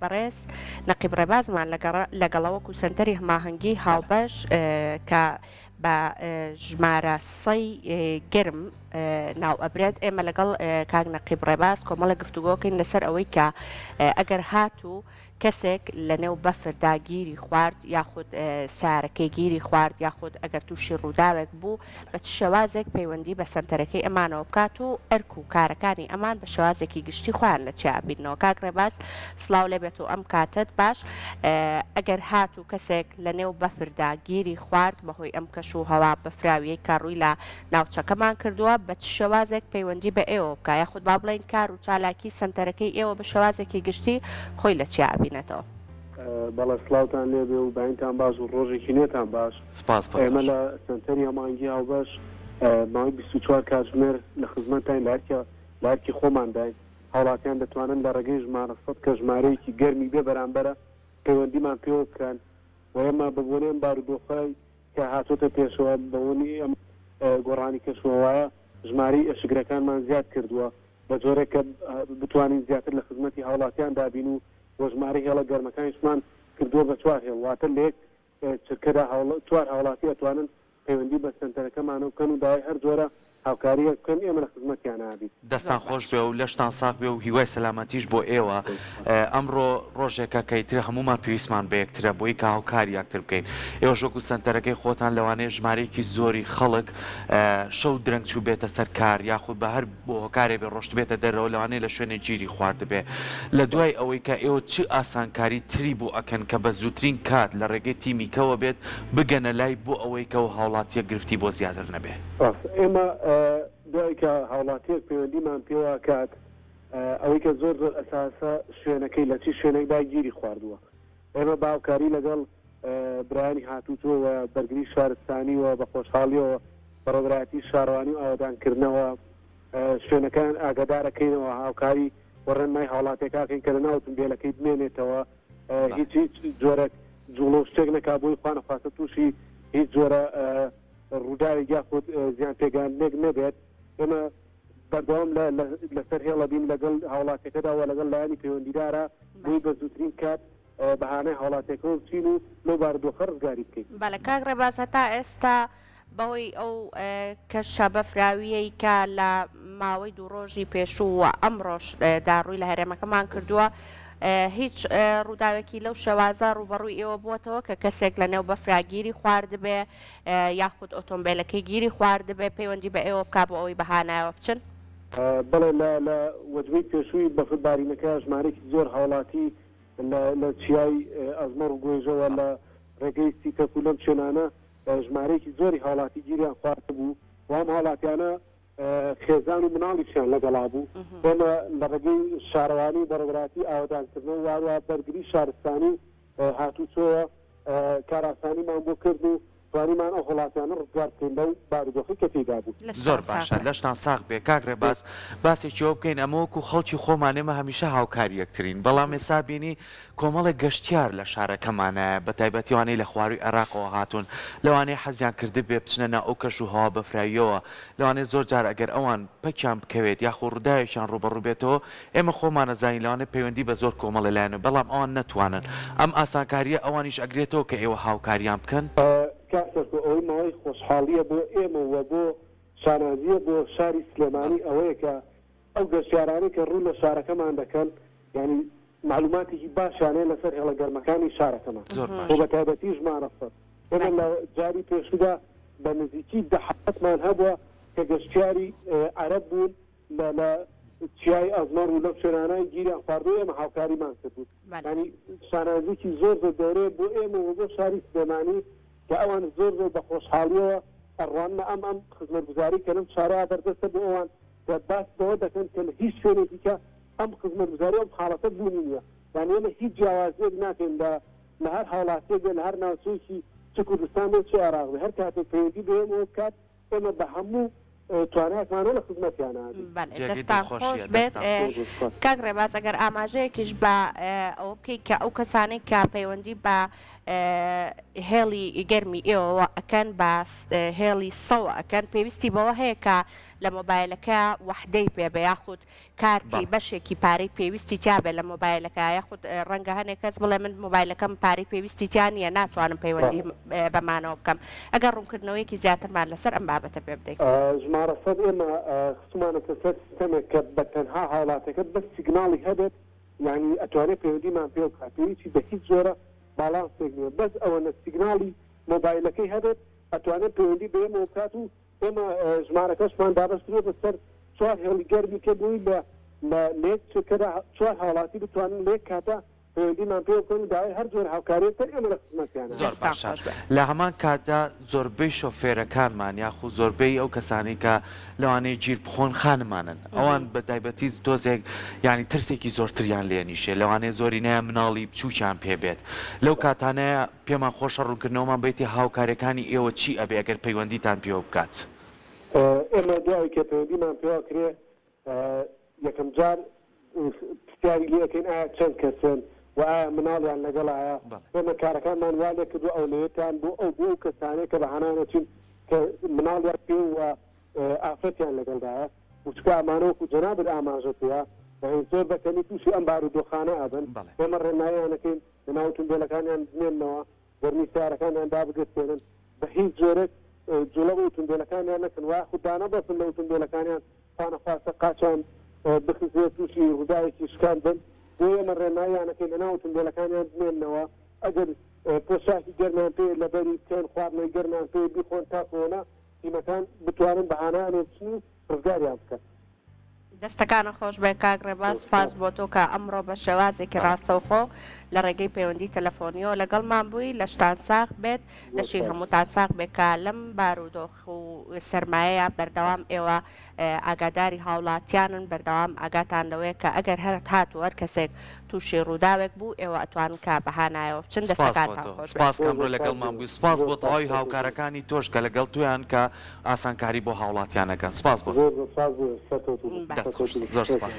بەڕێز نەقیب ڕێبازمان لەگەڵەوەکو سنتەری هەماهەنگی هاوبەش کە بە ژمارە سەی گرم ناو ئەبرێت ئێمە لەگەڵ کاک نەقیب ڕێباز کۆمەڵە گفتوگۆکەین لەسەر ئەوەی کە ئەگەر هاتوو کەسێک لە نێو بەفردا گیری خوارد یاخود سارەکەی گیری خوارد یاخود ئەگەر تووشی ڕووداوێک بوو بە شێوازێک پەیوەندی بە سنتەرەکەی ئەمانەوە بکات و ئەرک و کارەکانی ئەمان بە شێوازێکی گشتی خۆیان لە چیابینەوە. کاک ڕێباز سڵاو لێبێت و ئەم کاتت باش ئەگەر هاتوو کەسێک لە نێو بەفردا گیری خوارد بەهۆی ئەم کەش و هەوا بەفراویەی کاڕووی لە ناوچەکەمان کردووە بە شێوازێک پەیوەندی بە ئێوە بکە یاخود با بڵێن کار و چالاکی سنتەرەکەی ئێوە بە شێوازێکی گشتی خۆی لە چیابین بەڵە سلااوتان لێبێ و باینتان باش و ڕۆژێکی نێتان باش. ئێمە لە سنتەری هەماهەنگی هاوبەش ماوەی 24 کاتژمێر لە خزمەتتان لارکی خۆمانداین هاوڵاتیان دەتوانن لە ڕێگەی ژمارە 100 کە ژمارەیەکی گەرمی بێ بەرامبەرە پەیوەندیمان پێوە بکەن و ئێمە بەبوونێن بارودۆخەی کە هاتوۆتە پێشەوە بەوەنی ئەم گۆڕانی کەشوەوایە ژمارەی ئەشگرەکانمان زیاد کردووە بە جۆرێک کە بتوانین زیاتر لە خزمەتی هاوڵاتیان دابین و وەژمارەی هێڵە گەرمەکانیشمان کردووە بە 4 هێڵواتە لێک چرکەدا 4 هاوڵاتی ئەتوانن پەیوەندی بە سنتەرەکەمانە بکەن و داوای هەر جۆرە هاوکاریە بکەن ئێمە لە خزمەتیان نابین. دەستان خۆش بێ و لەشتان ساق بێ و هیوای سەلامەتیش بۆ ئێوە. ئەمڕۆ ڕۆژێکە کەیترە هەمومان پێویستمان بە یەکترە بۆی کە هاوکاری یەکتر بکەین. ئێوە ژۆک و سنتەرەکەی خۆتان لەوانەیە ژمارەیەکی زۆری خەڵک شەو درەنگ چوو بێتە سەر کار یاخود بە هەر بۆ هۆکارێ بێ ڕۆشت بێتە دەرەوە لەوانەیە لە شوێنێ گیری خوارد بێ. لە دوای ئەوەی کە ئێوە چ ئاسانکاری تری بۆ ئەکەن کە بە زووترین کات لە ڕێگەی تیمیکەوە بێت بگەنە لای بۆ ئەوەی کە هاوڵاتیە گرفتی بۆ زیاتر نەبێ. ئێمە دوای کە هاوڵاتیەک پەیوەندیمان پێوە کات ئەوەی کە زۆر زۆر ئەساسە شوێنەکەی لە چی شوێنێکدا گیری خواردووە ئێمە باوکاری لەگەڵ برایانی هاتووتەوە بەرگری شارستانیەوە بە خۆشحاڵیەوە بەڕێوەبەرایەتی شارەوانی و ئاوادانکردنەوە شوێنەکان ئاگادارەکەینەوە هاوکاری وەڕێنمای هاوڵاتێکاکەین کە لە ناو تنبێلەکەی بمێنێتەوە هیچ جۆرە جوڵە و شتێک نەکا بۆی خوا نەخواستە تووشی هیچ جۆرە ڕووداوی یاخود زیان پێگانێک نەبێت. ئێمە بەردەوام لەسەر هێڵە بین لەگەڵ هاوڵاتەکەداوە لەگەڵ لایانی پەیوەندیدارە بۆی بە زووترین کات بەهانەی هاوڵاتێکەوە بچین و لەو بارودۆخە ڕزگاری بکەین. بەڵێ کاک ڕێباز هەتا ئێستا بەهۆی ئەو کەشە بەفراویەی کە لە ماوەی دوو ڕۆژی پێشوو ئەمڕۆژ داڕووی لە هەرێمەکەمان کردووە هیچ ڕووداوێکی لەو شەوازە ڕوبەڕووی ئێوە بووەتەوە کە کەسێک لە نێو بەفراگیری خواردبێ یاخود ئۆتۆمبیلەکەی گیری خواردبێ پەیوەندی بە ئێوە بک بۆ ئەوەی بەهانایەوە بچن؟ بەڵێ لە وەجبەی پێشووی بەفربارینەکە ژمارەی زۆر هاوڵاتی لە چیای ئەزمەڕ و گۆیژەوە لە ڕێگەی سیتەک و لەم شوێنانە ژمارەیەکی زۆری هاوڵاتی گیریان خوارد بوو وام هاوڵاتیانە خێزان و مناڵیشیان لەگەڵا بوو. ئێمە لە ڕێگەی شارەوانی بەڕێوەبەراتی ئاوادانکردنەوە واروە بەرگری شارستانی هاتووچۆوە کاراسانیمان بۆ کرد و توانیمان ئەو وڵاتیانە ڕزگار بکەین لەو بارودۆخی کە پێدا بوو. زۆر باشە لەشتان ساق بێ کاک ڕێباز باسێکیەوە بکەین ئەمەوەکو خەڵکی خۆمانێمە هەمیشە هاوکاری یەکترین بەڵام ئێستا بینی کۆمەڵێک گەشتیار لە شارەکەمانە بە تایبەتیوانەی لە خواروی عێراقەوە هاتوون لەوانەیە حەزیان کرده بێ بچنە ناو ئەو کەش و هەوا بەفراویەوە لەوانەیە زۆر جار ئەگەر ئەوان پەکیان بکەوێت یاخۆ ڕووداوێکیان ڕوبەڕوو بێتەوە ئێمە خۆمانە زانین لەوانەیە پەیوەندی بە زۆر کۆمەڵە لایەنە بەڵام ئەوان نەتوانن ئەم ئاسانکاریە ئەوانیش ئەگرێتەوە کە ئێوە هاوکاریان بکەن. کاسەکە ئەوەی ماوەی خۆشحاڵیە بۆ ئێمە وە بۆ شانازیە بۆ شاری سلێمانی ئەوەیە کە ئەو گەشتیارانی کە ڕوو لە شارەکەمان دەکەن ینی معلوماتێکی باشانەیە لەسەر هێڵە گەرمەکانی شارەکەمان بۆ بە تایبەتی ژمارە سەد ئێمە لە جاری پێشودا بە نزیکی دەحەتمان هەبووە کە گەشتیاری عەرەب بوون لە چیای ئەزمەڕ و لەو شوێنانەی گیریان خواردوو ئێمە هاوکاریمان کردبوو ینی شانازیکی زۆر زۆر دەورەیە بۆ ئێمە و بۆ شاری سلێمانی کە ئەوان زۆر زۆر بە خۆشحاڵیەوە ئەڕوانە ئەم خزمەتگوزاری کەم شارەیە بەردەستە بۆ ئەوان کە باس بەوە دەکەن کە لە هیچ شوێنێکی کە ئەم خزمەتگوزاری ئەم حاڵەتە بوونی نییە یانی ئێمە هیچ جیاوازیەک ناکەین لە هەر هاوڵاتیەک لە هەر ناوچەیەکی چ کوردستان بێت چ عێراق بێت هەر کاتێک پەیوەندی بێمەوە بکات ئێمە بە هەموو توانایەکمانە لە خزمەتیانە دەستان خۆش بێت. کاک ڕێباز ئەگەر ئاماژەیەکیش بە ئەوە بکەیت کە ئەو کەسانەی کە پەیوەندی بە هێڵی گەرمی ئێوە ئەکەن بە هێڵی سەوە ئەکەن پێویستی بەوە هەیە کە لە مۆبایلەکە وەحدەی پێبێ یاخود کارتی بەشێکی پارەی پێویستی تیابێ لە مۆبایلەکە یاخود ڕەنگە هەنێک کەس بڵێ من مۆبایلەکەم پارەی پێویستی تیان نیە ناتوانم پەیوەندی بەمانەوە بکەم ئەگەر ڕوونکردنەوەیەکی زیاترمان لەسەر ئەم بابەتە پێ بدەین ژمارە سەد ئێمە خستمانەتە سەر سیستەمێک کە بە تەنها حاڵاتەکە بەس سیگناڵی هەبێت یعنی ئەتوانێت پەیوەندیمان پێ بکات پێویستی بە هیچ جۆرە باڵانسێک نیە بەس ئەوەنە سیگناڵی مۆبایلەکەی هەبێت ئەتوانێت پەیوەندی بێمەوە بکات و ئێمە ژمارەکەشمان دابەسترێ بەسەر چوار هێڵی گەرمی کە بووی لە لێک چکەدا چوار حاڵاتی بتوانن لێک کاتە پەیوەندیمان پێ بکەن و داوای هەر جۆر هاوکاریت تر ئێمە لە خزمەتیانە زۆر باشە لە هەمان کاتدا زۆربەی شۆفێرەکانمان یاخود زۆربەی ئەو کەسانی کە لەوانەیە گیر بخۆن خانمانن ئەوان بە تایبەتی دۆزێک ینی ترسێکی زۆرتریان لێنیشێ لەوانەیە زۆری نایە مناڵی بچووکیان پێبێت لەو کاتانەیە پێمان خۆشە ڕوونکردنەوەمان بیتی هاوکارەکانی ئێوە چی ئەبێ ئەگەر پەیوەندیتان پێوە بکات ئێمە دوای کە پەیوەندیمان پێوە کرێ یەکەم جار پرسیاری لێەکەین ئایا چەند کەسن و ئایا مناڵیان لەگەڵایە ئێمە کارەکانمان وا لێ کردو ئەولەیەتان بۆ ئەو بۆ کەسانەیە کە بەهانانەچین کە مناڵیان پێ و ئافرەتیان لەگەڵدایە وچکە ئامانەوەکو جەنابەت ئاماژە پێە زۆر بەکەنی تووشی ئەم بارودۆخانە ئەبن ئێمە ڕێنماییانەکەین لەناو توندێلەکانیان بنێنەوە وەرمی سیارەکانیان دابگرتێنن بە هیچ جۆرێک جوڵە و توندێلەکانیان نەکەن وای خوددانە بەسن لەو توندێلەکانیان پانەخواستە قاچان بخزێت تووشی ڕووداوێکی شکان بن بۆ ئێمە ڕێنماییانەکەین لەناو توندێلەکانیان بنێنەوە ئەگەر پۆشاکی گەرمان پێ لەبەری تێن خواردنەوەی گەرمان پێ بیخۆن تاکۆنە تیمەکان بتوانن بەهانایان بچن و ڕزگاریان بکەن دەستەکانە خۆش بێ کاک ڕێباز سپاس بۆ تۆ کە ئەمڕۆ بە شێوازێکی ڕاستەوخۆ لە ڕێگەی پەیوەندی تەلەفۆنیەوە لەگەڵمان بووی لە شتان ساغ بێت دەشی هەمووتان ساغ بێت کە لەم بارودۆخ و سەرمایەیە بەردەوام ئێوە ئاگاداری هاوڵاتیانن بەردەوام ئاگاتان لەوەیە کە ئەگەر هەر هاتووە هەر کەسێک تووشی ڕووداوێک بوو ئێوە ئەتوانن کە بەهانایەوە بچن دەستەکانتان خۆش سپاس کەمڕۆ لەگەڵمان بووی سپاس بۆ تەواوی هاوکارەکانی تۆش کە لەگەڵ تویان کە ئاسانکاری بۆ هاوڵاتیانەکەن سپاس بۆ زۆر زۆر سپاس